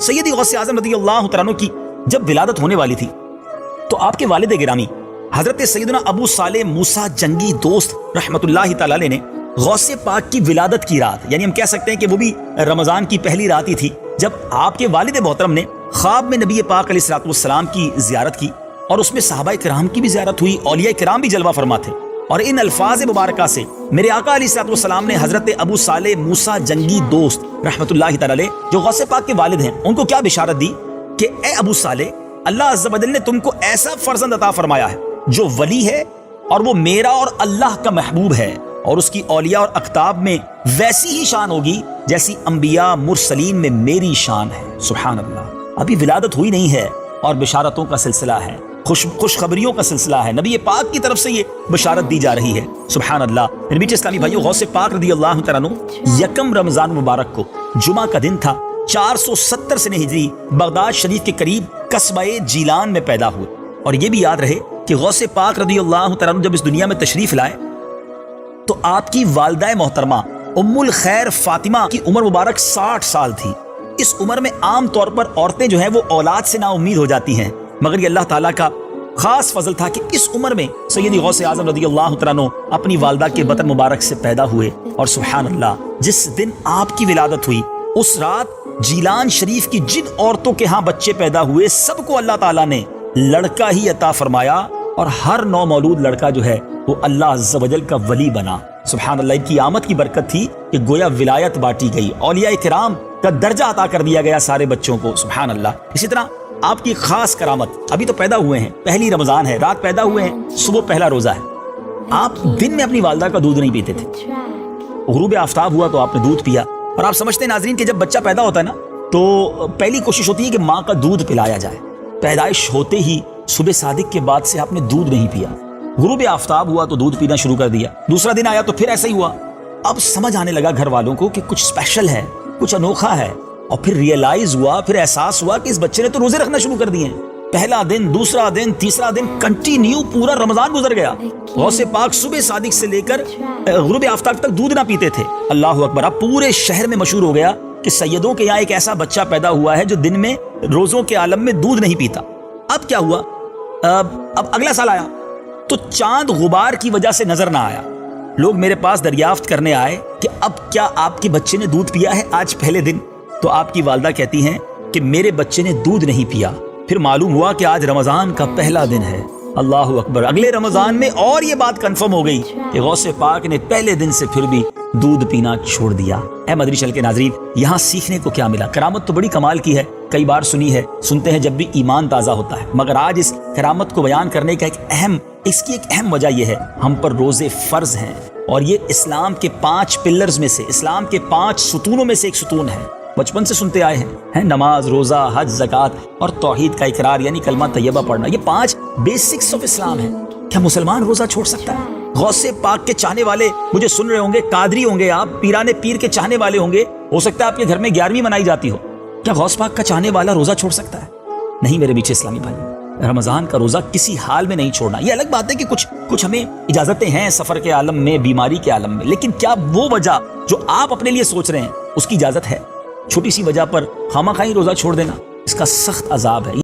سیدی غوث اعظم رضی اللہ تعالیٰ عنہ کی جب ولادت ہونے والی تھی تو آپ کے والد گرامی حضرت سیدنا ابو صالح موسیٰ جنگی دوست رحمت اللہ تعالیٰ علیہ نے غوث پاک کی ولادت کی رات، یعنی ہم کہہ سکتے ہیں کہ وہ بھی رمضان کی پہلی رات ہی تھی، جب آپ کے والد محترم نے خواب میں نبی پاک علیہ الصلوۃ والسلام کی زیارت کی، اور اس میں صحابہ کرام کی بھی زیارت ہوئی، اولیاء کرام بھی جلوہ فرما تھے، اور ان الفاظ مبارکہ سے میرے آقا علیہ الصلوۃ والسلام نے حضرت ابو صالح موسیٰ جنگی دوست رحمت اللہ تعالی علیہ جو غوث پاک کے والد ہیں ان کو کیا بشارت دی کہ اے ابو صالح، اللہ عز و جل نے تم کو ایسا فرزند عطا فرمایا ہے جو ولی ہے اور وہ میرا اور اللہ کا محبوب ہے، اور اس کی اولیاء اور اقطاب میں ویسی ہی شان ہوگی جیسی انبیاء مرسلین میں میری شان ہے۔ سبحان اللہ، ابھی ولادت ہوئی نہیں ہے اور بشارتوں کا سلسلہ ہے، خوشخبریوں کا سلسلہ ہے، نبی پاک کی طرف سے یہ بشارت دی جا رہی ہے۔ سبحان اللہ۔ میرے بیچ اسلامی بھائیو، غوث پاک رضی اللہ تعالیٰ عنہ یکم رمضان مبارک کو جمعہ کا دن تھا، 470 سنہ ہجری بغداد شریف کے قریب قصبہ جیلان میں پیدا ہوئے، اور یہ بھی یاد رہے کہ غوث پاک رضی اللہ تعالیٰ عنہ جب اس دنیا میں تشریف لائے تو آپ کی والدہ محترمہ ام الخیر فاطمہ کی عمر مبارک 60 سال تھی۔ اس عمر میں عام طور پر عورتیں جو ہیں وہ اولاد سے نا امید ہو جاتی ہیں، مگر یہ اللہ تعالیٰ کا خاص فضل تھا کہ اس عمر میں سیدی غوث اعظم رضی اللہ تعالیٰ عنہ اپنی والدہ کے بطن مبارک سے پیدا ہوئے، اور سبحان اللہ، جس دن آپ کی ولادت ہوئی اس رات جیلان شریف کی جن عورتوں کے ہاں بچے پیدا ہوئے سب کو اللہ تعالیٰ نے لڑکا ہی عطا فرمایا، اور ہر نو مولود لڑکا جو ہے وہ اللہ عز و جل کا ولی بنا۔ سبحان اللہ، ان کی آمد کی برکت تھی کہ گویا ولایت بانٹی گئی، اولیاء کرام کا درجہ عطا کر دیا گیا سارے بچوں کو۔ سبحان اللہ۔ اسی طرح آپ کی خاص کرامت، ابھی تو پیدا ہوئے ہیں، پہلی رمضان ہے، رات پیدا ہوئے ہیں، صبح پہلا روزہ ہے، آپ دن میں اپنی والدہ کا دودھ نہیں پیتے تھے، غروب آفتاب ہوا تو آپ نے دودھ پیا، اور آپ سمجھتے ہیں ناظرین کہ جب بچہ پیدا ہوتا ہے نا تو پہلی کوشش ہوتی ہے کہ ماں کا دودھ پلایا جائے، پیدائش ہوتے ہی صبح صادق کے بعد سے آپ نے دودھ نہیں پیا، غروب آفتاب ہوا تو دودھ پینا شروع کر دیا، دوسرا دن آیا تو پھر ایسا ہی ہوا۔ اب سمجھ آنے لگا گھر والوں کو کہ کچھ اسپیشل ہے، کچھ انوکھا ہے، اور پھر ریئلائز ہوا، پھر احساس ہوا کہ اس بچے نے تو روزے رکھنا شروع کر دیے ہیں۔ پہلا دن، دوسرا دن، تیسرا دن، کنٹینیو پورا رمضان گزر گیا، غوث پاک صبح صادق سے لے کر غروب آفتاب تک دودھ نہ پیتے تھے۔ اللہ اکبر۔ اب پورے شہر میں مشہور ہو گیا کہ سیدوں کے یہاں ایک ایسا بچہ پیدا ہوا ہے جو دن میں روزوں کے عالم میں دودھ نہیں پیتا۔ اب کیا ہوا؟ اب اگلا سال آیا تو چاند غبار کی وجہ سے نظر نہ آیا، لوگ میرے پاس دریافت کرنے آئے کہ اب کیا آپ کے بچے نے دودھ پیا ہے آج پہلے دن؟ تو آپ کی والدہ کہتی ہیں کہ میرے بچے نے دودھ نہیں پیا۔ پھر معلوم ہوا کہ آج رمضان کا پہلا دن ہے۔ اللہ اکبر۔ اگلے رمضان میں اور یہ بات کنفرم ہو گئی کہ غوث پاک نے پہلے دن سے پھر بھی دودھ پینا چھوڑ دیا۔ اے مدری چل کے ناظرین، یہاں سیکھنے کو کیا ملا؟ کرامت تو بڑی کمال کی ہے، کئی بار سنی ہے، سنتے ہیں جب بھی ایمان تازہ ہوتا ہے، مگر آج اس کرامت کو بیان کرنے کا اس کی ایک اہم وجہ یہ ہے، ہم پر روزے فرض ہیں، اور یہ اسلام کے 5 پلرز میں سے، اسلام کے 5 ستونوں میں سے ایک ستون ہے۔ بچپن سے سنتے آئے ہیں نماز، روزہ، حج، زکوٰۃ اور توحید کا اقرار یعنی کلمہ طیبہ پڑھنا، یہ 5 بیسکس آف اسلام ہیں۔ کیا مسلمان روزہ چھوڑ سکتا ہے؟ غوث پاک کے چاہنے والے مجھے سن رہے ہوں گے، قادری ہوں گے آپ، پیران پیر کے چاہنے والے ہوں گے، ہو سکتا ہے آپ کے گھر میں 11ویں منائی جاتی ہو، کیا غوث پاک کا چاہنے والا روزہ چھوڑ سکتا ہے؟ نہیں میرے میٹھے اسلامی بھائی، رمضان کا روزہ کسی حال میں نہیں چھوڑنا۔ یہ الگ بات ہے کہ کچھ ہمیں اجازتیں ہیں سفر کے عالم میں، بیماری کے عالم میں، لیکن کیا وہ وجہ جو آپ اپنے لیے سوچ رہے ہیں اس کی اجازت ہے؟ چھوٹی سی وجہ پر خواہ مخواہ روزہ چھوڑ دینا، اس کا سخت عذاب ہے۔